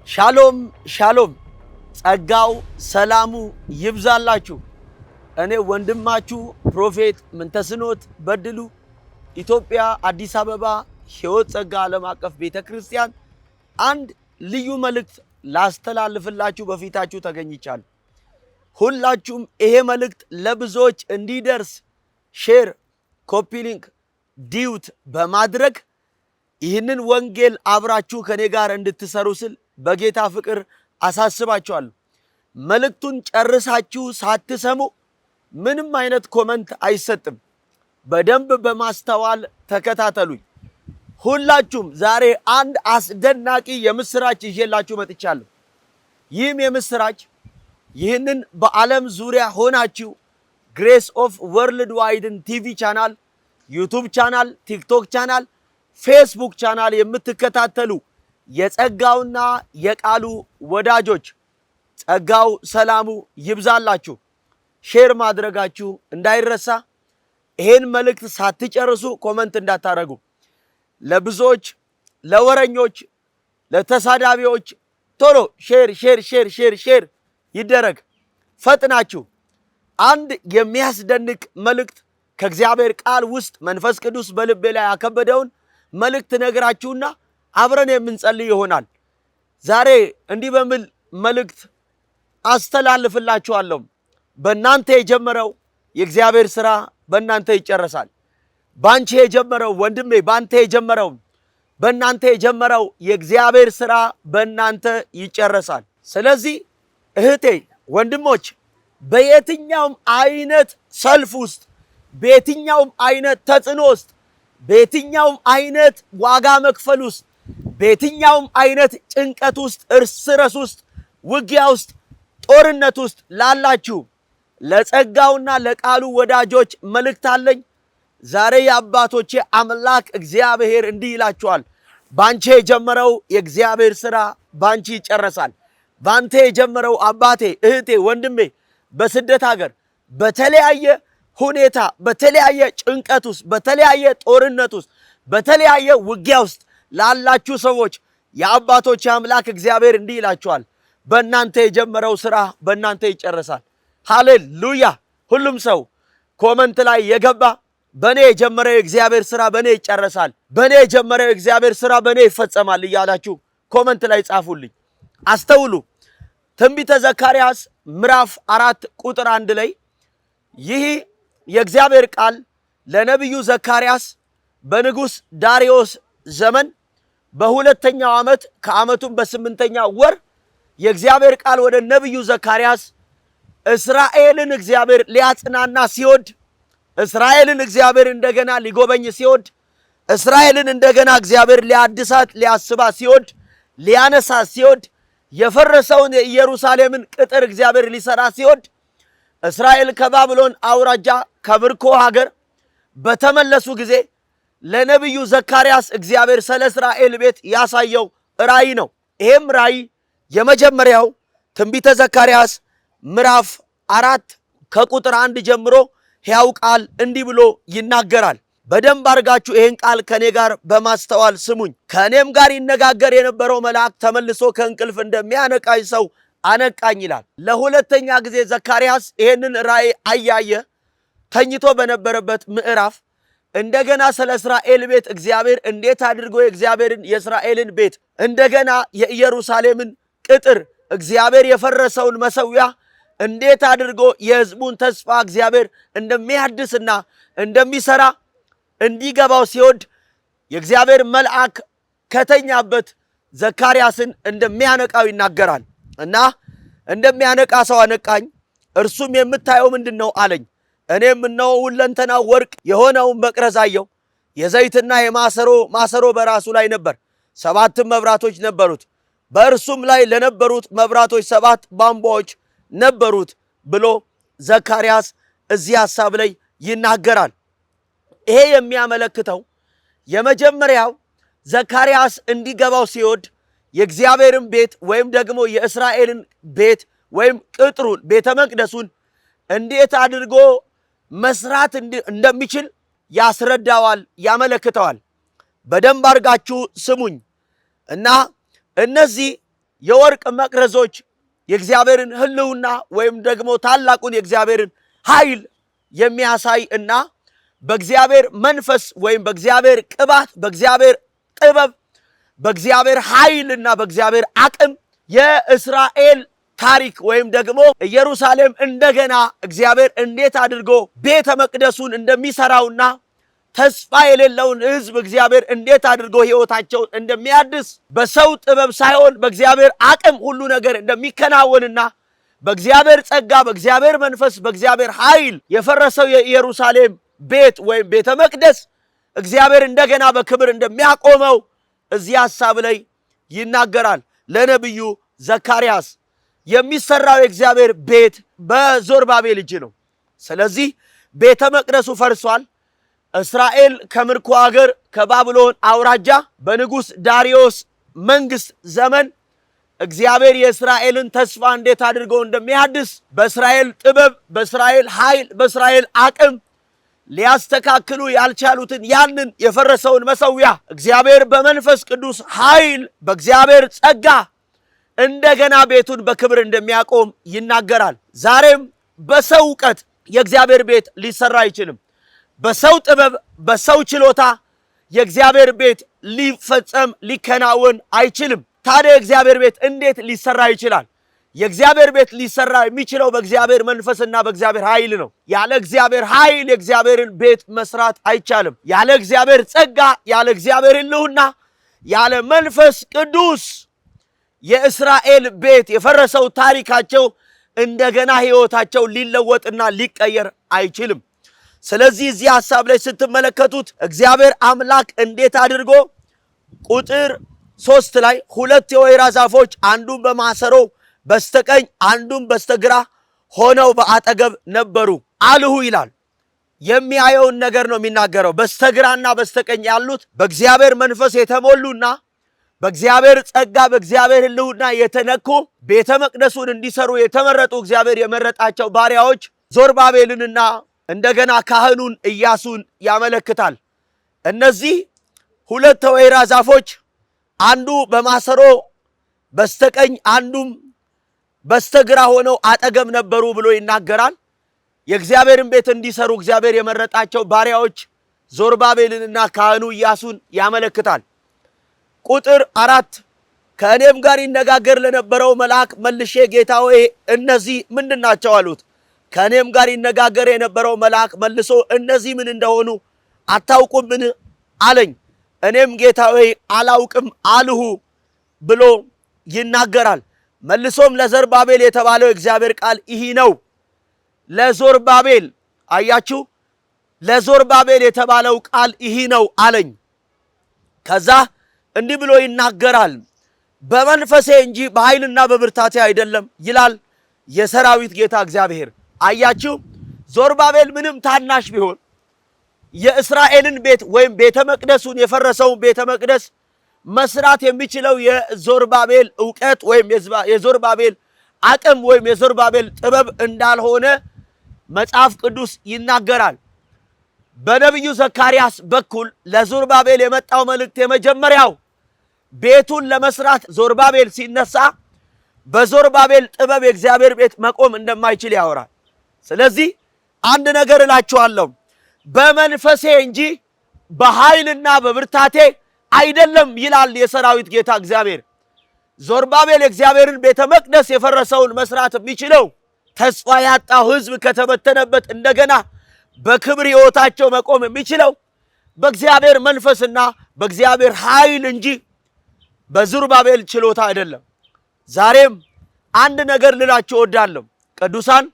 ሻሎም ሻሎም ጸጋው ሰላሙ ይብዛላችሁ። እኔ ወንድማችሁ ፕሮፌት ምንተስኖት በድሉ ኢትዮጵያ አዲስ አበባ ሕይወት ጸጋ ዓለም አቀፍ ቤተክርስቲያን አንድ ልዩ መልእክት ላስተላልፍላችሁ በፊታችሁ ተገኝቻለሁ። ሁላችሁም ይሄ መልእክት ለብዙዎች እንዲደርስ ሼር፣ ኮፒ ሊንክ፣ ዲዩት በማድረግ ይህንን ወንጌል አብራችሁ ከኔ ጋር እንድትሰሩ ስል በጌታ ፍቅር አሳስባችኋለሁ። መልእክቱን ጨርሳችሁ ሳትሰሙ ምንም አይነት ኮመንት አይሰጥም። በደንብ በማስተዋል ተከታተሉኝ። ሁላችሁም ዛሬ አንድ አስደናቂ የምስራች ይዤላችሁ መጥቻለሁ። ይህም የምስራች ይህንን በዓለም ዙሪያ ሆናችሁ ግሬስ ኦፍ ወርልድ ዋይድን ቲቪ ቻናል፣ ዩቱብ ቻናል፣ ቲክቶክ ቻናል፣ ፌስቡክ ቻናል የምትከታተሉ የጸጋውና የቃሉ ወዳጆች ጸጋው ሰላሙ ይብዛላችሁ። ሼር ማድረጋችሁ እንዳይረሳ። ይሄን መልእክት ሳትጨርሱ ኮመንት እንዳታረጉ። ለብዙዎች ለወረኞች ለተሳዳቢዎች ቶሎ ሼር ሼር ሼር ሼር ሼር ይደረግ። ፈጥናችሁ አንድ የሚያስደንቅ መልእክት ከእግዚአብሔር ቃል ውስጥ መንፈስ ቅዱስ በልቤ ላይ ያከበደውን መልእክት ነግራችሁና አብረን የምንጸልይ ይሆናል። ዛሬ እንዲህ በሚል መልእክት አስተላልፍላችኋለሁ። በእናንተ የጀመረው የእግዚአብሔር ሥራ በእናንተ ይጨረሳል። ባንቺ የጀመረው ወንድሜ፣ ባንተ የጀመረው በእናንተ የጀመረው የእግዚአብሔር ሥራ በእናንተ ይጨረሳል። ስለዚህ እህቴ፣ ወንድሞች በየትኛውም አይነት ሰልፍ ውስጥ፣ በየትኛውም አይነት ተጽዕኖ ውስጥ፣ በየትኛውም አይነት ዋጋ መክፈል ውስጥ፣ በየትኛውም አይነት ጭንቀት ውስጥ፣ እርስ በርስ ውስጥ፣ ውጊያ ውስጥ፣ ጦርነት ውስጥ ላላችሁ ለጸጋውና ለቃሉ ወዳጆች መልእክት አለኝ። ዛሬ የአባቶቼ አምላክ እግዚአብሔር እንዲህ ይላችኋል። ባንቺ የጀመረው የእግዚአብሔር ሥራ ባንቺ ይጨረሳል። ባንተ የጀመረው አባቴ፣ እህቴ፣ ወንድሜ በስደት ሀገር በተለያየ ሁኔታ፣ በተለያየ ጭንቀት ውስጥ፣ በተለያየ ጦርነት ውስጥ፣ በተለያየ ውጊያ ውስጥ ላላችሁ ሰዎች የአባቶቼ አምላክ እግዚአብሔር እንዲህ ይላችኋል። በእናንተ የጀመረው ሥራ በእናንተ ይጨረሳል። ሃሌሉያ! ሁሉም ሰው ኮመንት ላይ የገባ በእኔ የጀመረው የእግዚአብሔር ሥራ በእኔ ይጨረሳል፣ በእኔ የጀመረው የእግዚአብሔር ሥራ በእኔ ይፈጸማል እያላችሁ ኮመንት ላይ ጻፉልኝ። አስተውሉ። ትንቢተ ዘካርያስ ምዕራፍ 4 ቁጥር 1 ላይ ይህ የእግዚአብሔር ቃል ለነቢዩ ዘካርያስ በንጉሥ ዳርዮስ ዘመን በሁለተኛው ዓመት ከዓመቱም በ8ኛው ወር የእግዚአብሔር ቃል ወደ ነቢዩ ዘካርያስ እስራኤልን እግዚአብሔር ሊያጽናና ሲወድ፣ እስራኤልን እግዚአብሔር እንደገና ሊጎበኝ ሲወድ፣ እስራኤልን እንደገና እግዚአብሔር ሊያድሳት ሊያስባት ሲወድ፣ ሊያነሳት ሲወድ፣ የፈረሰውን የኢየሩሳሌምን ቅጥር እግዚአብሔር ሊሰራ ሲወድ፣ እስራኤል ከባቢሎን አውራጃ ከምርኮ ሀገር በተመለሱ ጊዜ ለነቢዩ ዘካርያስ እግዚአብሔር ስለ እስራኤል ቤት ያሳየው ራእይ ነው። ይሄም ራእይ የመጀመሪያው ትንቢተ ዘካርያስ ምዕራፍ 4 ከቁጥር 1 ጀምሮ ሕያው ቃል እንዲህ ብሎ ይናገራል። በደንብ አድርጋችሁ ይሄን ቃል ከኔ ጋር በማስተዋል ስሙኝ። ከኔም ጋር ይነጋገር የነበረው መልአክ ተመልሶ ከእንቅልፍ እንደሚያነቃኝ ሰው አነቃኝ ይላል። ለሁለተኛ ጊዜ ዘካርያስ ይሄንን ራእይ አያየ። ተኝቶ በነበረበት ምዕራፍ እንደገና ስለ እስራኤል ቤት እግዚአብሔር እንዴት አድርጎ የእስራኤልን ቤት እንደገና የኢየሩሳሌምን ቅጥር እግዚአብሔር የፈረሰውን መሠዊያ እንዴት አድርጎ የሕዝቡን ተስፋ እግዚአብሔር እንደሚያድስና እንደሚሰራ እንዲገባው ሲወድ የእግዚአብሔር መልአክ ከተኛበት ዘካርያስን እንደሚያነቃው ይናገራል። እና እንደሚያነቃ ሰው አነቃኝ። እርሱም የምታየው ምንድን ነው አለኝ። እኔም እነሆ ሁለንተናው ወርቅ የሆነውን መቅረዝ አየሁ። የዘይትና ማሰሮ በራሱ ላይ ነበር። 7 መብራቶች ነበሩት። በእርሱም ላይ ለነበሩት መብራቶች 7 ቧንቧዎች ነበሩት ብሎ ዘካርያስ እዚህ ሐሳብ ላይ ይናገራል። ይሄ የሚያመለክተው የመጀመሪያው ዘካርያስ እንዲገባው ሲወድ የእግዚአብሔርን ቤት ወይም ደግሞ የእስራኤልን ቤት ወይም ቅጥሩን ቤተ መቅደሱን እንዴት አድርጎ መስራት እንደሚችል ያስረዳዋል፣ ያመለክተዋል። በደንብ አድርጋችሁ ስሙኝ እና እነዚህ የወርቅ መቅረዞች የእግዚአብሔርን ሕልውና ወይም ደግሞ ታላቁን የእግዚአብሔርን ኃይል የሚያሳይ እና በእግዚአብሔር መንፈስ ወይም በእግዚአብሔር ቅባት፣ በእግዚአብሔር ጥበብ፣ በእግዚአብሔር ኃይልና በእግዚአብሔር አቅም የእስራኤል ታሪክ ወይም ደግሞ ኢየሩሳሌም እንደገና እግዚአብሔር እንዴት አድርጎ ቤተ መቅደሱን እንደሚሰራውና ተስፋ የሌለውን ሕዝብ እግዚአብሔር እንዴት አድርጎ ሕይወታቸውን እንደሚያድስ በሰው ጥበብ ሳይሆን በእግዚአብሔር አቅም ሁሉ ነገር እንደሚከናወንና በእግዚአብሔር ጸጋ፣ በእግዚአብሔር መንፈስ፣ በእግዚአብሔር ኃይል የፈረሰው የኢየሩሳሌም ቤት ወይም ቤተ መቅደስ እግዚአብሔር እንደገና በክብር እንደሚያቆመው እዚህ ሐሳብ ላይ ይናገራል ለነቢዩ ዘካርያስ። የሚሰራው የእግዚአብሔር ቤት በዞርባቤል እጅ ነው። ስለዚህ ቤተ መቅደሱ ፈርሷል። እስራኤል ከምርኮ ሀገር ከባቢሎን አውራጃ በንጉሥ ዳርዮስ መንግሥት ዘመን እግዚአብሔር የእስራኤልን ተስፋ እንዴት አድርጎ እንደሚያድስ በእስራኤል ጥበብ፣ በእስራኤል ኃይል፣ በእስራኤል አቅም ሊያስተካክሉ ያልቻሉትን ያንን የፈረሰውን መሠዊያ እግዚአብሔር በመንፈስ ቅዱስ ኃይል በእግዚአብሔር ጸጋ እንደገና ቤቱን በክብር እንደሚያቆም ይናገራል። ዛሬም በሰው ዕውቀት የእግዚአብሔር ቤት ሊሰራ አይችልም። በሰው ጥበብ፣ በሰው ችሎታ የእግዚአብሔር ቤት ሊፈጸም ሊከናወን አይችልም። ታዲያ የእግዚአብሔር ቤት እንዴት ሊሰራ ይችላል? የእግዚአብሔር ቤት ሊሰራ የሚችለው በእግዚአብሔር መንፈስና በእግዚአብሔር ኃይል ነው። ያለ እግዚአብሔር ኃይል የእግዚአብሔርን ቤት መስራት አይቻልም። ያለ እግዚአብሔር ጸጋ፣ ያለ እግዚአብሔር ሕልውና፣ ያለ መንፈስ ቅዱስ የእስራኤል ቤት የፈረሰው ታሪካቸው እንደገና ሕይወታቸው ሊለወጥና ሊቀየር አይችልም። ስለዚህ እዚህ ሐሳብ ላይ ስትመለከቱት እግዚአብሔር አምላክ እንዴት አድርጎ ቁጥር 3 ላይ 2 የወይራ ዛፎች አንዱም በማሰሮ በስተቀኝ አንዱም በስተግራ ሆነው በአጠገብ ነበሩ አልሁ ይላል። የሚያየውን ነገር ነው የሚናገረው። በስተግራና በስተቀኝ ያሉት በእግዚአብሔር መንፈስ የተሞሉና በእግዚአብሔር ጸጋ በእግዚአብሔር ሕልውና የተነኩ ቤተ መቅደሱን እንዲሰሩ የተመረጡ እግዚአብሔር የመረጣቸው ባሪያዎች ዞርባቤልንና እንደገና ካህኑን ኢያሱን ያመለክታል። እነዚህ 2 ወይራ ዛፎች አንዱ በማሰሮ በስተቀኝ አንዱም በስተግራ ሆነው አጠገብ ነበሩ ብሎ ይናገራል። የእግዚአብሔርን ቤት እንዲሰሩ እግዚአብሔር የመረጣቸው ባሪያዎች ዞርባቤልንና ካህኑ ኢያሱን ያመለክታል። ቁጥር 4 ከእኔም ጋር ይነጋገር ለነበረው መልአክ መልሼ ጌታ ሆይ እነዚህ ምንድናቸው አሉት። ከእኔም ጋር ይነጋገር የነበረው መልአክ መልሶ እነዚህ ምን እንደሆኑ አታውቁምን አለኝ። እኔም ጌታ ሆይ አላውቅም አልሁ ብሎ ይናገራል። መልሶም ለዘርባቤል የተባለው እግዚአብሔር ቃል ይህ ነው። ለዞርባቤል አያችሁ፣ ለዞርባቤል የተባለው ቃል ይህ ነው አለኝ። ከዛ እንዲህ ብሎ ይናገራል፣ በመንፈሴ እንጂ በኃይልና በብርታቴ አይደለም ይላል የሰራዊት ጌታ እግዚአብሔር። አያችሁ፣ ዞርባቤል ምንም ታናሽ ቢሆን የእስራኤልን ቤት ወይም ቤተ መቅደሱን የፈረሰውን ቤተ መቅደስ መስራት የሚችለው የዞርባቤል ዕውቀት ወይም የዞርባቤል አቅም ወይም የዞርባቤል ጥበብ እንዳልሆነ መጽሐፍ ቅዱስ ይናገራል። በነቢዩ ዘካርያስ በኩል ለዞርባቤል የመጣው መልእክት የመጀመሪያው ቤቱን ለመስራት ዞርባቤል ሲነሳ በዞርባቤል ጥበብ የእግዚአብሔር ቤት መቆም እንደማይችል ያወራል። ስለዚህ አንድ ነገር እላችኋለሁ፣ በመንፈሴ እንጂ በኃይልና በብርታቴ አይደለም ይላል የሰራዊት ጌታ እግዚአብሔር። ዞርባቤል የእግዚአብሔርን ቤተ መቅደስ የፈረሰውን መስራት የሚችለው ተስፋ ያጣው ሕዝብ ከተበተነበት እንደገና በክብር ሕይወታቸው መቆም የሚችለው በእግዚአብሔር መንፈስና በእግዚአብሔር ኃይል እንጂ በዞርባቤል ችሎታ አይደለም። ዛሬም አንድ ነገር ልላችሁ እወዳለሁ ቅዱሳን፣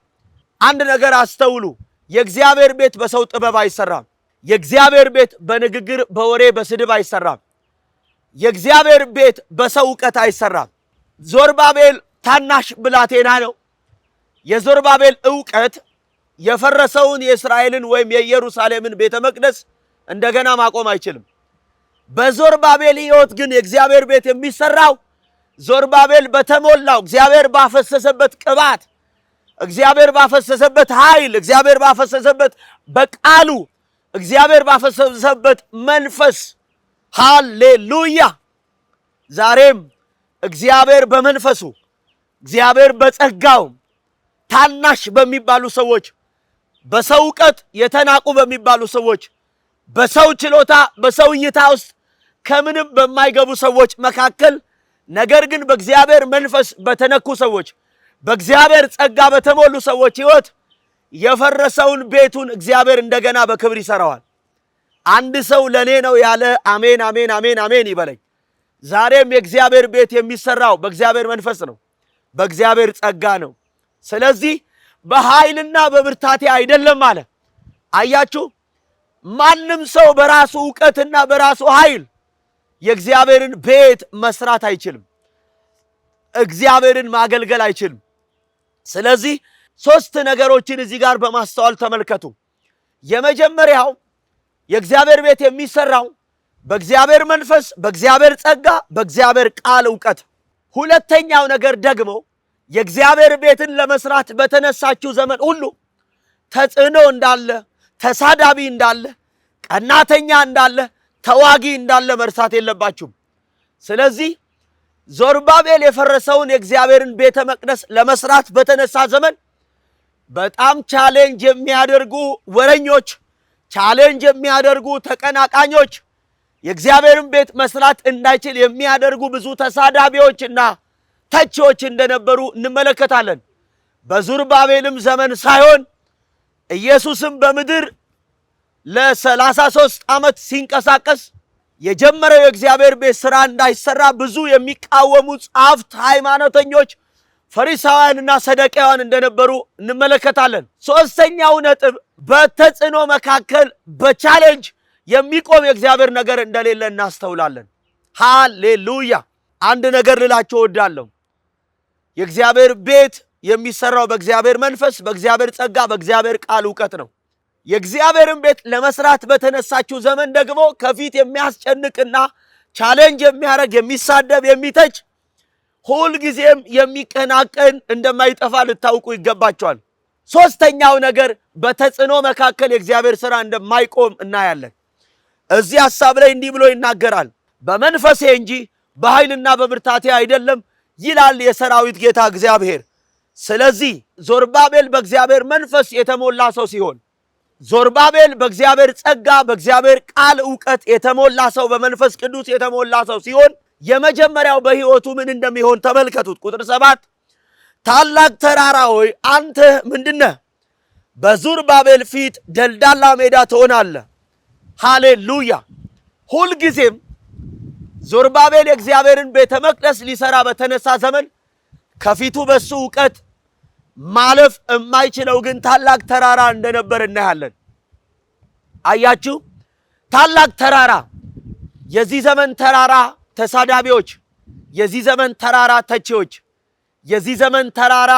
አንድ ነገር አስተውሉ። የእግዚአብሔር ቤት በሰው ጥበብ አይሰራም። የእግዚአብሔር ቤት በንግግር በወሬ በስድብ አይሰራም። የእግዚአብሔር ቤት በሰው ዕውቀት አይሰራም። ዞርባቤል ታናሽ ብላቴና ነው። የዞርባቤል ዕውቀት የፈረሰውን የእስራኤልን ወይም የኢየሩሳሌምን ቤተ መቅደስ እንደገና ማቆም አይችልም። በዞርባቤል ሕይወት ግን የእግዚአብሔር ቤት የሚሰራው ዞርባቤል በተሞላው እግዚአብሔር ባፈሰሰበት ቅባት፣ እግዚአብሔር ባፈሰሰበት ኃይል፣ እግዚአብሔር ባፈሰሰበት በቃሉ፣ እግዚአብሔር ባፈሰሰበት መንፈስ። ሃሌሉያ! ዛሬም እግዚአብሔር በመንፈሱ እግዚአብሔር በጸጋው ታናሽ በሚባሉ ሰዎች በሰው ዕውቀት የተናቁ በሚባሉ ሰዎች በሰው ችሎታ በሰው እይታ ውስጥ ከምንም በማይገቡ ሰዎች መካከል ነገር ግን በእግዚአብሔር መንፈስ በተነኩ ሰዎች በእግዚአብሔር ጸጋ በተሞሉ ሰዎች ሕይወት የፈረሰውን ቤቱን እግዚአብሔር እንደገና በክብር ይሰራዋል። አንድ ሰው ለኔ ነው ያለ አሜን አሜን አሜን አሜን ይበለኝ። ዛሬም የእግዚአብሔር ቤት የሚሰራው በእግዚአብሔር መንፈስ ነው፣ በእግዚአብሔር ጸጋ ነው። ስለዚህ በኃይልና በብርታቴ አይደለም አለ። አያችሁ፣ ማንም ሰው በራሱ ዕውቀትና በራሱ ኃይል የእግዚአብሔርን ቤት መስራት አይችልም፣ እግዚአብሔርን ማገልገል አይችልም። ስለዚህ ሶስት ነገሮችን እዚህ ጋር በማስተዋል ተመልከቱ። የመጀመሪያው የእግዚአብሔር ቤት የሚሰራው በእግዚአብሔር መንፈስ፣ በእግዚአብሔር ጸጋ፣ በእግዚአብሔር ቃል ዕውቀት። ሁለተኛው ነገር ደግሞ የእግዚአብሔር ቤትን ለመስራት በተነሳችው ዘመን ሁሉ ተጽዕኖ እንዳለ፣ ተሳዳቢ እንዳለ፣ ቀናተኛ እንዳለ፣ ተዋጊ እንዳለ መርሳት የለባችሁም። ስለዚህ ዞርባቤል የፈረሰውን የእግዚአብሔርን ቤተ መቅደስ ለመስራት በተነሳ ዘመን በጣም ቻሌንጅ የሚያደርጉ ወረኞች፣ ቻሌንጅ የሚያደርጉ ተቀናቃኞች፣ የእግዚአብሔርን ቤት መስራት እንዳይችል የሚያደርጉ ብዙ ተሳዳቢዎችና ተቺዎች እንደነበሩ እንመለከታለን። በዞርባቤልም ዘመን ሳይሆን ኢየሱስም በምድር ለ33 ዓመት ሲንቀሳቀስ የጀመረው የእግዚአብሔር ቤት ሥራ እንዳይሰራ ብዙ የሚቃወሙ ጻፍት ሃይማኖተኞች፣ ፈሪሳውያንና ሰደቃውያን እንደነበሩ እንመለከታለን። ሶስተኛው ነጥብ በተጽዕኖ መካከል በቻሌንጅ የሚቆም የእግዚአብሔር ነገር እንደሌለ እናስተውላለን። ሃሌሉያ! አንድ ነገር ልላችሁ እወዳለሁ። የእግዚአብሔር ቤት የሚሰራው በእግዚአብሔር መንፈስ፣ በእግዚአብሔር ጸጋ፣ በእግዚአብሔር ቃል ዕውቀት ነው። የእግዚአብሔርን ቤት ለመስራት በተነሳችው ዘመን ደግሞ ከፊት የሚያስጨንቅና ቻሌንጅ የሚያደርግ የሚሳደብ፣ የሚተች ሁልጊዜም የሚቀናቀን እንደማይጠፋ ልታውቁ ይገባቸዋል። ሶስተኛው ነገር በተጽዕኖ መካከል የእግዚአብሔር ሥራ እንደማይቆም እናያለን። እዚህ ሐሳብ ላይ እንዲህ ብሎ ይናገራል፣ በመንፈሴ እንጂ በኃይልና በብርታቴ አይደለም ይላል የሰራዊት ጌታ እግዚአብሔር። ስለዚህ ዞርባቤል በእግዚአብሔር መንፈስ የተሞላ ሰው ሲሆን፣ ዞርባቤል በእግዚአብሔር ጸጋ በእግዚአብሔር ቃል ዕውቀት የተሞላ ሰው፣ በመንፈስ ቅዱስ የተሞላ ሰው ሲሆን የመጀመሪያው በሕይወቱ ምን እንደሚሆን ተመልከቱት። ቁጥር 7 ታላቅ ተራራ ሆይ አንተ ምንድነህ? በዞርባቤል ፊት ደልዳላ ሜዳ ትሆናለህ። ሃሌሉያ! ሁልጊዜም ዞርባቤል የእግዚአብሔርን ቤተ መቅደስ ሊሰራ በተነሳ ዘመን ከፊቱ በሱ ዕውቀት ማለፍ የማይችለው ግን ታላቅ ተራራ እንደነበር እናያለን። አያችሁ፣ ታላቅ ተራራ፣ የዚህ ዘመን ተራራ ተሳዳቢዎች፣ የዚህ ዘመን ተራራ ተቺዎች፣ የዚህ ዘመን ተራራ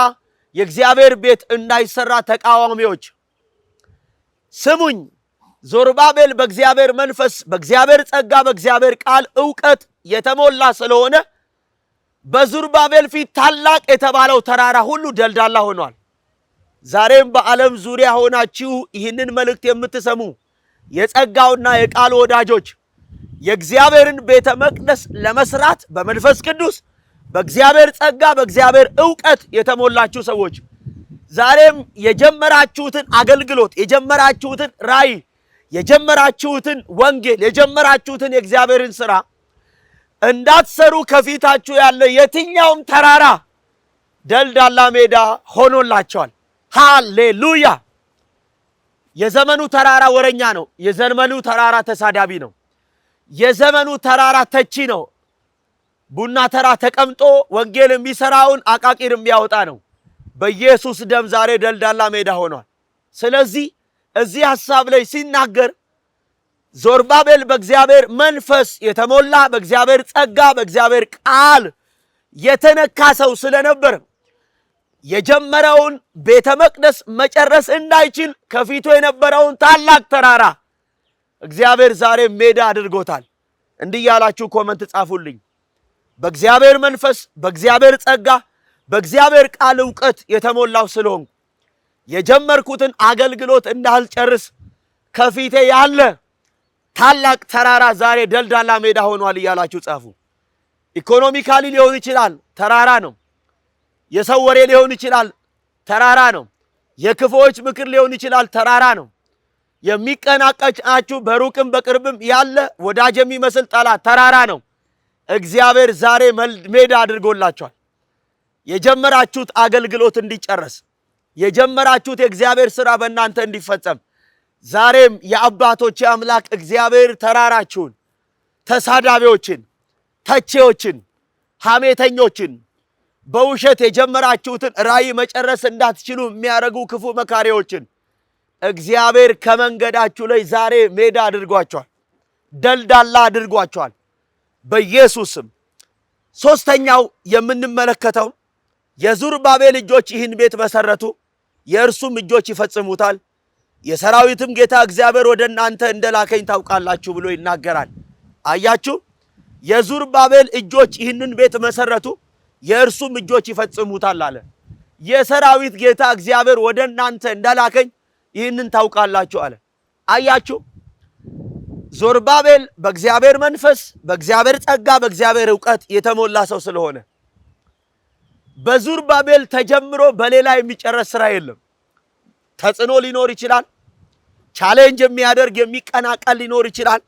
የእግዚአብሔር ቤት እንዳይሰራ ተቃዋሚዎች። ስሙኝ፣ ዞርባቤል በእግዚአብሔር መንፈስ፣ በእግዚአብሔር ጸጋ፣ በእግዚአብሔር ቃል ዕውቀት የተሞላ ስለሆነ በዞርባቤል ፊት ታላቅ የተባለው ተራራ ሁሉ ደልዳላ ሆኗል። ዛሬም በዓለም ዙሪያ ሆናችሁ ይህንን መልእክት የምትሰሙ የጸጋውና የቃሉ ወዳጆች የእግዚአብሔርን ቤተ መቅደስ ለመስራት በመንፈስ ቅዱስ በእግዚአብሔር ጸጋ በእግዚአብሔር ዕውቀት የተሞላችሁ ሰዎች ዛሬም የጀመራችሁትን አገልግሎት፣ የጀመራችሁትን ራእይ፣ የጀመራችሁትን ወንጌል፣ የጀመራችሁትን የእግዚአብሔርን ሥራ እንዳትሰሩ ከፊታችሁ ያለ የትኛውም ተራራ ደልዳላ ሜዳ ሆኖላቸዋል። ሃሌሉያ! የዘመኑ ተራራ ወረኛ ነው። የዘመኑ ተራራ ተሳዳቢ ነው። የዘመኑ ተራራ ተቺ ነው። ቡና ተራ ተቀምጦ ወንጌል የሚሰራውን አቃቂር የሚያወጣ ነው። በኢየሱስ ደም ዛሬ ደልዳላ ሜዳ ሆኗል። ስለዚህ እዚህ ሐሳብ ላይ ሲናገር ዞርባቤል በእግዚአብሔር መንፈስ የተሞላ በእግዚአብሔር ጸጋ በእግዚአብሔር ቃል የተነካ ሰው ስለነበር የጀመረውን ቤተ መቅደስ መጨረስ እንዳይችል ከፊቱ የነበረውን ታላቅ ተራራ እግዚአብሔር ዛሬ ሜዳ አድርጎታል። እንዲህ ያላችሁ ኮመንት ጻፉልኝ። በእግዚአብሔር መንፈስ በእግዚአብሔር ጸጋ በእግዚአብሔር ቃል ዕውቀት የተሞላው ስለሆንኩ የጀመርኩትን አገልግሎት እንዳልጨርስ ከፊቴ ያለ ታላቅ ተራራ ዛሬ ደልዳላ ሜዳ ሆኗል እያላችሁ ጻፉ። ኢኮኖሚካሊ ሊሆን ይችላል፣ ተራራ ነው። የሰው ወሬ ሊሆን ይችላል፣ ተራራ ነው። የክፉዎች ምክር ሊሆን ይችላል፣ ተራራ ነው። የሚቀናቀናችሁ በሩቅም በቅርብም ያለ ወዳጅ የሚመስል ጠላት ተራራ ነው። እግዚአብሔር ዛሬ ሜዳ አድርጎላችኋል። የጀመራችሁት አገልግሎት እንዲጨረስ፣ የጀመራችሁት የእግዚአብሔር ሥራ በእናንተ እንዲፈጸም ዛሬም የአባቶች አምላክ እግዚአብሔር ተራራችሁን፣ ተሳዳቢዎችን፣ ተቼዎችን፣ ሐሜተኞችን በውሸት የጀመራችሁትን ራእይ መጨረስ እንዳትችሉ የሚያደርጉ ክፉ መካሪዎችን እግዚአብሔር ከመንገዳችሁ ላይ ዛሬ ሜዳ አድርጓቸዋል፣ ደልዳላ አድርጓቸዋል በኢየሱስም። ሶስተኛው የምንመለከተው የዙሩባቤል እጆች ይህን ቤት መሰረቱ፣ የእርሱም እጆች ይፈጽሙታል። የሰራዊትም ጌታ እግዚአብሔር ወደ እናንተ እንደላከኝ ታውቃላችሁ ብሎ ይናገራል። አያችሁ፣ የዙሩባቤል እጆች ይህንን ቤት መሰረቱ፣ የእርሱም እጆች ይፈጽሙታል አለ። የሰራዊት ጌታ እግዚአብሔር ወደ እናንተ እንደላከኝ ይህንን ታውቃላችሁ አለ። አያችሁ፣ ዞርባቤል በእግዚአብሔር መንፈስ፣ በእግዚአብሔር ጸጋ፣ በእግዚአብሔር ዕውቀት የተሞላ ሰው ስለሆነ በዙሩባቤል ተጀምሮ በሌላ የሚጨረስ ስራ የለም። ተጽዕኖ ሊኖር ይችላል፣ ቻሌንጅ የሚያደርግ የሚቀናቀል ሊኖር ይችላል።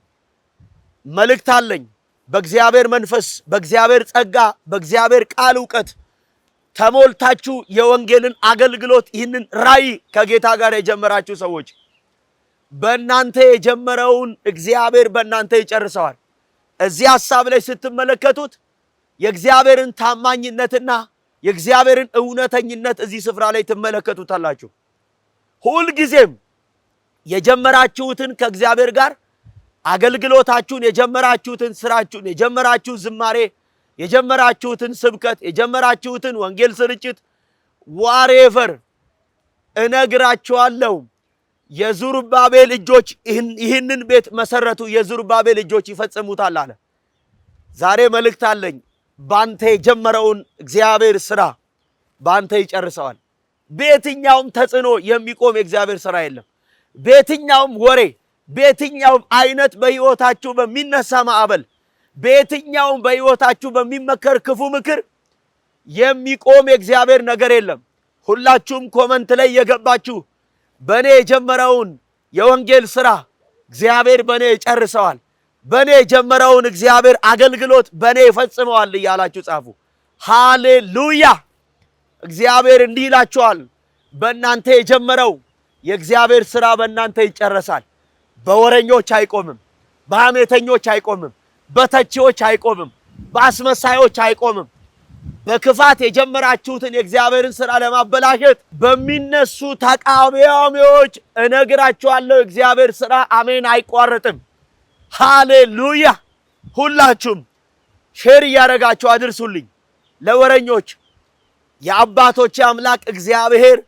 መልእክት አለኝ። በእግዚአብሔር መንፈስ፣ በእግዚአብሔር ጸጋ፣ በእግዚአብሔር ቃል ዕውቀት ተሞልታችሁ የወንጌልን አገልግሎት ይህንን ራእይ ከጌታ ጋር የጀመራችሁ ሰዎች በእናንተ የጀመረውን እግዚአብሔር በእናንተ ይጨርሰዋል። እዚህ ሐሳብ ላይ ስትመለከቱት የእግዚአብሔርን ታማኝነትና የእግዚአብሔርን እውነተኝነት እዚህ ስፍራ ላይ ትመለከቱታላችሁ። ሁልጊዜም የጀመራችሁትን ከእግዚአብሔር ጋር አገልግሎታችሁን፣ የጀመራችሁትን ስራችሁን፣ የጀመራችሁ ዝማሬ፣ የጀመራችሁትን ስብከት፣ የጀመራችሁትን ወንጌል ስርጭት ዋሬቨር እነግራችኋለሁ፣ የዙሩባቤል እጆች ይህንን ቤት መሰረቱ፣ የዙሩባቤል እጆች ይፈጽሙታል አለ። ዛሬ መልእክት አለኝ። ባንተ የጀመረውን እግዚአብሔር ስራ ባንተ ይጨርሰዋል። በየትኛውም ተጽዕኖ የሚቆም የእግዚአብሔር ስራ የለም። በየትኛውም ወሬ፣ በየትኛውም አይነት በሕይወታችሁ በሚነሳ ማዕበል፣ በየትኛውም በሕይወታችሁ በሚመከር ክፉ ምክር የሚቆም የእግዚአብሔር ነገር የለም። ሁላችሁም ኮመንት ላይ የገባችሁ በእኔ የጀመረውን የወንጌል ሥራ እግዚአብሔር በእኔ ይጨርሰዋል፣ በእኔ የጀመረውን እግዚአብሔር አገልግሎት በእኔ ይፈጽመዋል እያላችሁ ጻፉ። ሃሌሉያ! እግዚአብሔር እንዲህ ይላችኋል፣ በእናንተ የጀመረው የእግዚአብሔር ሥራ በእናንተ ይጨረሳል። በወረኞች አይቆምም፣ በሐሜተኞች አይቆምም፣ በተቺዎች አይቆምም፣ በአስመሳዮች አይቆምም። በክፋት የጀመራችሁትን የእግዚአብሔርን ሥራ ለማበላሸት በሚነሱ ተቃዋሚዎች እነግራችኋለሁ፣ እግዚአብሔር ሥራ አሜን አይቋረጥም። ሃሌሉያ! ሁላችሁም ሼር እያደረጋችሁ አድርሱልኝ ለወረኞች። የአባቶች አምላክ እግዚአብሔር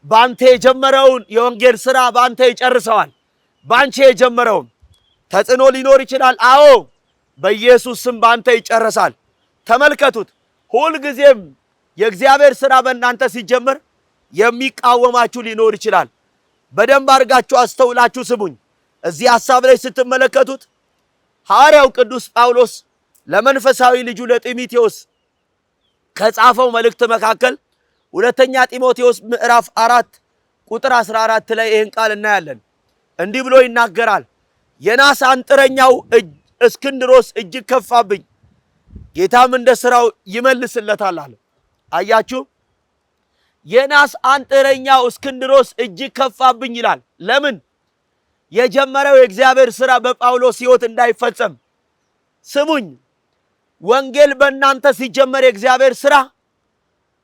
ባንተ የጀመረውን የወንጌል ሥራ ባንተ ይጨርሰዋል። ባንቺ የጀመረውን ተጽዕኖ ሊኖር ይችላል። አዎ፣ በኢየሱስ ስም ባንተ ይጨርሳል። ተመልከቱት። ሁልጊዜም የእግዚአብሔር ሥራ በእናንተ ሲጀመር የሚቃወማችሁ ሊኖር ይችላል። በደንብ አድርጋችሁ አስተውላችሁ ስሙኝ። እዚህ ሐሳብ ላይ ስትመለከቱት ሐዋርያው ቅዱስ ጳውሎስ ለመንፈሳዊ ልጁ ለጢሞቴዎስ ከጻፈው መልእክት መካከል ሁለተኛ ጢሞቴዎስ ምዕራፍ 4 ቁጥር 14 ላይ ይህን ቃል እናያለን። እንዲህ ብሎ ይናገራል። የናስ አንጥረኛው እስክንድሮስ እጅግ ከፋብኝ፣ ጌታም እንደ ሥራው ይመልስለታል አለ። አያችሁ፣ የናስ አንጥረኛው እስክንድሮስ እጅግ ከፋብኝ ይላል። ለምን? የጀመረው የእግዚአብሔር ሥራ በጳውሎስ ሕይወት እንዳይፈጸም። ስሙኝ፣ ወንጌል በእናንተ ሲጀመር የእግዚአብሔር ሥራ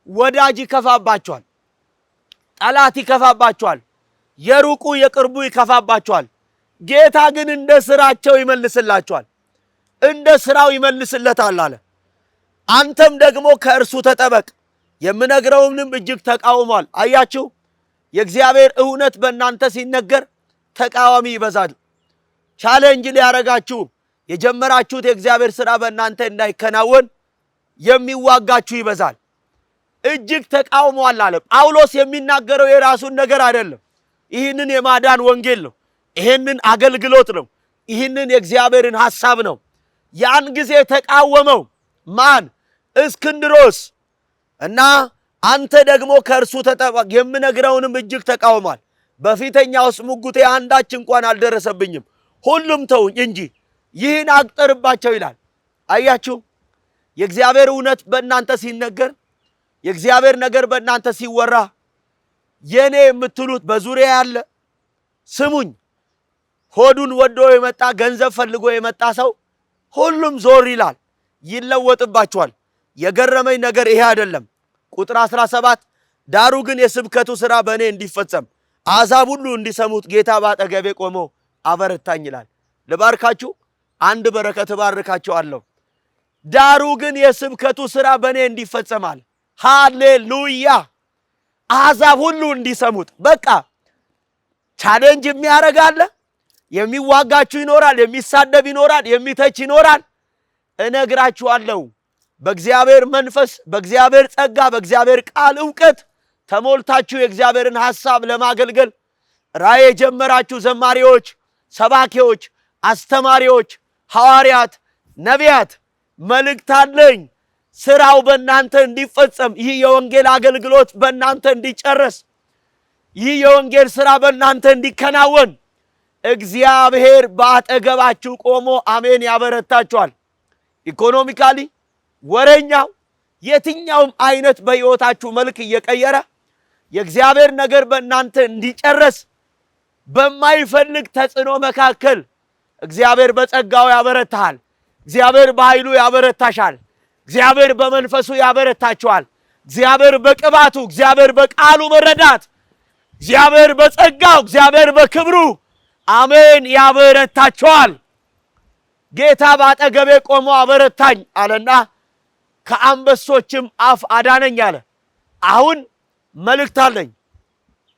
ወዳጅ ይከፋባቸዋል፣ ጠላት ይከፋባቸዋል፣ የሩቁ የቅርቡ ይከፋባቸዋል። ጌታ ግን እንደ ሥራቸው ይመልስላቸዋል፣ እንደ ሥራው ይመልስለታል አለ። አንተም ደግሞ ከእርሱ ተጠበቅ፣ የምነግረውንም እጅግ ተቃውሟል። አያችሁ፣ የእግዚአብሔር እውነት በእናንተ ሲነገር ተቃዋሚ ይበዛል። ቻሌንጅ ሊያረጋችሁ የጀመራችሁት የእግዚአብሔር ሥራ በእናንተ እንዳይከናወን የሚዋጋችሁ ይበዛል። እጅግ ተቃውሟል አለ። ጳውሎስ የሚናገረው የራሱን ነገር አይደለም። ይህንን የማዳን ወንጌል ነው። ይህንን አገልግሎት ነው። ይህንን የእግዚአብሔርን ሐሳብ ነው። ያን ጊዜ ተቃወመው። ማን? እስክንድሮስ። እና አንተ ደግሞ ከእርሱ ተጠበቅ፣ የምነግረውንም እጅግ ተቃውሟል። በፊተኛውስ ሙግቴ አንዳች እንኳን አልደረሰብኝም፣ ሁሉም ተውኝ እንጂ ይህን አቅጥርባቸው ይላል። አያችሁ፣ የእግዚአብሔር እውነት በእናንተ ሲነገር፣ የእግዚአብሔር ነገር በእናንተ ሲወራ፣ የኔ የምትሉት በዙሪያ ያለ ስሙኝ። ሆዱን ወዶ የመጣ ገንዘብ ፈልጎ የመጣ ሰው ሁሉም ዞር ይላል፣ ይለወጥባቸዋል። የገረመኝ ነገር ይሄ አይደለም። ቁጥር 17 ዳሩ ግን የስብከቱ ሥራ በእኔ እንዲፈጸም አሕዛብ ሁሉ እንዲሰሙት ጌታ ባጠገቤ ቆሞ አበረታኝ ይላል። ልባርካችሁ፣ አንድ በረከት እባርካችኋለሁ። ዳሩ ግን የስብከቱ ሥራ በእኔ እንዲፈጸማል። ሃሌሉያ! አሕዛብ ሁሉ እንዲሰሙት። በቃ ቻሌንጅ የሚያደርግ አለ፣ የሚዋጋችሁ ይኖራል፣ የሚሳደብ ይኖራል፣ የሚተች ይኖራል። እነግራችኋለሁ በእግዚአብሔር መንፈስ፣ በእግዚአብሔር ጸጋ፣ በእግዚአብሔር ቃል እውቀት ተሞልታችሁ የእግዚአብሔርን ሐሳብ ለማገልገል ራእይ የጀመራችሁ ዘማሪዎች፣ ሰባኪዎች፣ አስተማሪዎች፣ ሐዋርያት፣ ነቢያት መልእክት አለኝ። ሥራው በእናንተ እንዲፈጸም፣ ይህ የወንጌል አገልግሎት በእናንተ እንዲጨረስ፣ ይህ የወንጌል ሥራ በእናንተ እንዲከናወን እግዚአብሔር በአጠገባችሁ ቆሞ አሜን ያበረታችኋል። ኢኮኖሚካሊ ወረኛው የትኛውም አይነት በሕይወታችሁ መልክ እየቀየረ የእግዚአብሔር ነገር በእናንተ እንዲጨረስ በማይፈልግ ተጽዕኖ መካከል እግዚአብሔር በጸጋው ያበረታሃል። እግዚአብሔር በኃይሉ ያበረታሻል። እግዚአብሔር በመንፈሱ ያበረታችኋል። እግዚአብሔር በቅባቱ፣ እግዚአብሔር በቃሉ መረዳት፣ እግዚአብሔር በጸጋው፣ እግዚአብሔር በክብሩ አሜን ያበረታችኋል። ጌታ ባጠገቤ ቆሞ አበረታኝ አለና ከአንበሶችም አፍ አዳነኝ አለ። አሁን መልእክት አለኝ።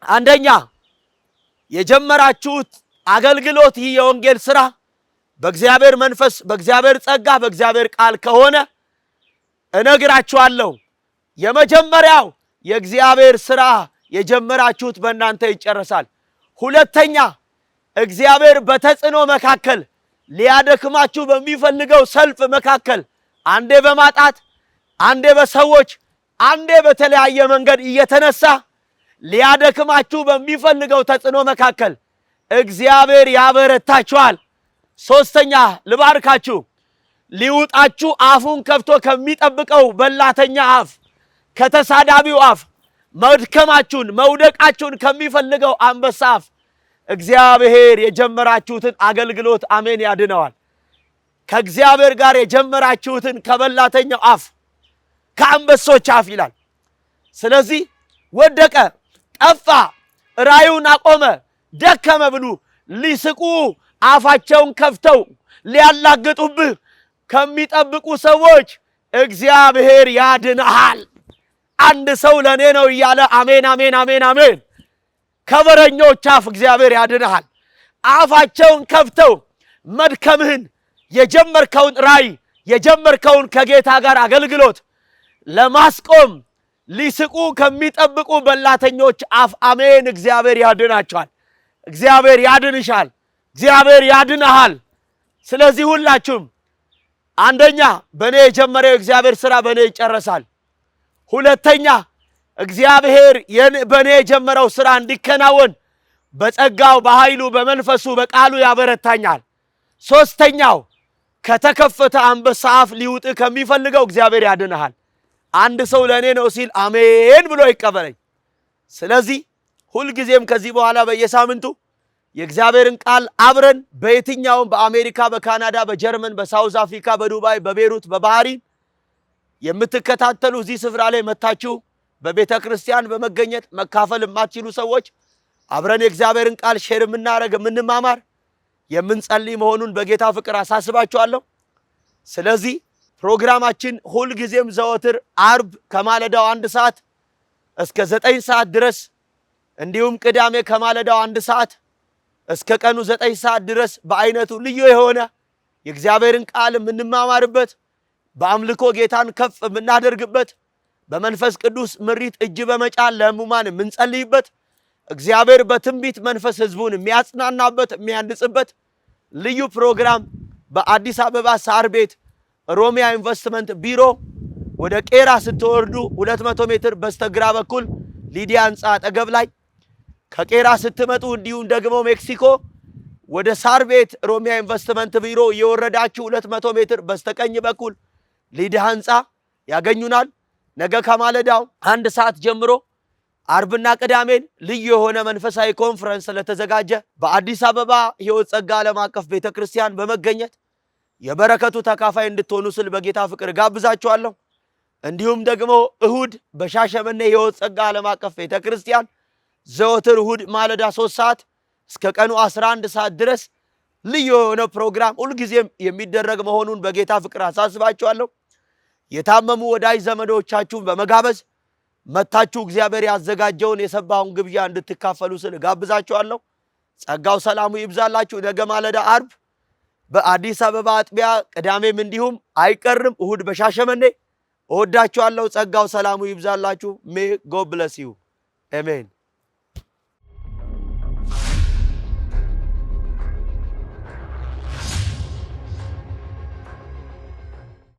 አንደኛ የጀመራችሁት አገልግሎት፣ ይህ የወንጌል ሥራ በእግዚአብሔር መንፈስ፣ በእግዚአብሔር ጸጋ፣ በእግዚአብሔር ቃል ከሆነ እነግራችኋለሁ፣ የመጀመሪያው የእግዚአብሔር ሥራ የጀመራችሁት በእናንተ ይጨረሳል። ሁለተኛ እግዚአብሔር በተጽዕኖ መካከል ሊያደክማችሁ በሚፈልገው ሰልፍ መካከል አንዴ በማጣት አንዴ በሰዎች አንዴ በተለያየ መንገድ እየተነሳ ሊያደክማችሁ በሚፈልገው ተጽዕኖ መካከል እግዚአብሔር ያበረታችኋል። ሶስተኛ ልባርካችሁ፣ ሊውጣችሁ አፉን ከፍቶ ከሚጠብቀው በላተኛ አፍ፣ ከተሳዳቢው አፍ፣ መድከማችሁን መውደቃችሁን ከሚፈልገው አንበሳ አፍ እግዚአብሔር የጀመራችሁትን አገልግሎት አሜን ያድነዋል። ከእግዚአብሔር ጋር የጀመራችሁትን ከበላተኛው አፍ፣ ከአንበሶች አፍ ይላል። ስለዚህ ወደቀ፣ ጠፋ፣ ራዩን አቆመ፣ ደከመ ብሉ ሊስቁ አፋቸውን ከፍተው ሊያላግጡብህ ከሚጠብቁ ሰዎች እግዚአብሔር ያድንሃል። አንድ ሰው ለኔ ነው እያለ አሜን አሜን አሜን አሜን። ከበረኞች አፍ እግዚአብሔር ያድንሃል። አፋቸውን ከፍተው መድከምህን፣ የጀመርከውን ራይ፣ የጀመርከውን ከጌታ ጋር አገልግሎት ለማስቆም ሊስቁ ከሚጠብቁ በላተኞች አፍ አሜን እግዚአብሔር ያድናቸዋል። እግዚአብሔር ያድንሻል። እግዚአብሔር ያድንሃል። ስለዚህ ሁላችሁም አንደኛ በእኔ የጀመረው የእግዚአብሔር ሥራ በእኔ ይጨረሳል። ሁለተኛ እግዚአብሔር በእኔ የጀመረው ሥራ እንዲከናወን በጸጋው፣ በኃይሉ፣ በመንፈሱ፣ በቃሉ ያበረታኛል። ሦስተኛው ከተከፈተ አንበሳ አፍ ሊውጥ ከሚፈልገው እግዚአብሔር ያድንሃል። አንድ ሰው ለእኔ ነው ሲል አሜን ብሎ ይቀበለኝ። ስለዚህ ሁልጊዜም ከዚህ በኋላ በየሳምንቱ የእግዚአብሔርን ቃል አብረን በየትኛውም በአሜሪካ፣ በካናዳ፣ በጀርመን፣ በሳውዝ አፍሪካ፣ በዱባይ፣ በቤሩት፣ በባህሪን የምትከታተሉ እዚህ ስፍራ ላይ መታችሁ በቤተ ክርስቲያን በመገኘት መካፈል የማትችሉ ሰዎች አብረን የእግዚአብሔርን ቃል ሼር የምናደርግ የምንማማር የምንጸልይ መሆኑን በጌታ ፍቅር አሳስባችኋለሁ። ስለዚህ ፕሮግራማችን ሁልጊዜም ዘወትር አርብ ከማለዳው 1 ሰዓት እስከ 9 ሰዓት ድረስ እንዲሁም ቅዳሜ ከማለዳው 1 ሰዓት እስከ ቀኑ 9 ሰዓት ድረስ በአይነቱ ልዩ የሆነ የእግዚአብሔርን ቃል የምንማማርበት፣ በአምልኮ ጌታን ከፍ የምናደርግበት፣ በመንፈስ ቅዱስ ምሪት እጅ በመጫን ለሕሙማን የምንጸልይበት፣ እግዚአብሔር በትንቢት መንፈስ ሕዝቡን የሚያጽናናበት የሚያንጽበት ልዩ ፕሮግራም በአዲስ አበባ ሳር ቤት ሮሚያ ኢንቨስትመንት ቢሮ ወደ ቄራ ስትወርዱ 200 ሜትር በስተግራ በኩል ሊዲያ ህንፃ አጠገብ ላይ ከቄራ ስትመጡ እንዲሁም ደግሞ ሜክሲኮ ወደ ሳር ቤት ሮሚያ ኢንቨስትመንት ቢሮ የወረዳችሁ 200 ሜትር በስተቀኝ በኩል ሊዲያ ህንፃ ያገኙናል። ነገ ከማለዳው 1 ሰዓት ጀምሮ አርብና ቅዳሜን ልዩ የሆነ መንፈሳዊ ኮንፈረንስ ስለተዘጋጀ በአዲስ አበባ ሕይወት ጸጋ ዓለም አቀፍ ቤተክርስቲያን በመገኘት የበረከቱ ተካፋይ እንድትሆኑ ስል በጌታ ፍቅር ጋብዛችኋለሁ። እንዲሁም ደግሞ እሁድ በሻሸመኔ ሕይወት ጸጋ ዓለም አቀፍ ቤተክርስቲያን ዘወትር እሁድ ማለዳ 3 ሰዓት እስከ ቀኑ 11 ሰዓት ድረስ ልዩ የሆነ ፕሮግራም ሁልጊዜም የሚደረግ መሆኑን በጌታ ፍቅር አሳስባችኋለሁ። የታመሙ ወዳጅ ዘመዶቻችሁን በመጋበዝ መታችሁ እግዚአብሔር ያዘጋጀውን የሰባውን ግብዣ እንድትካፈሉ ስል ጋብዛችኋለሁ። ጸጋው ሰላሙ ይብዛላችሁ። ነገ ማለዳ አርብ በአዲስ አበባ አጥቢያ፣ ቅዳሜም እንዲሁም አይቀርም እሁድ በሻሸመኔ። እወዳችኋለሁ። ጸጋው ሰላሙ ይብዛላችሁ። ሜይ ጎድ ብለስ ዩ አሜን።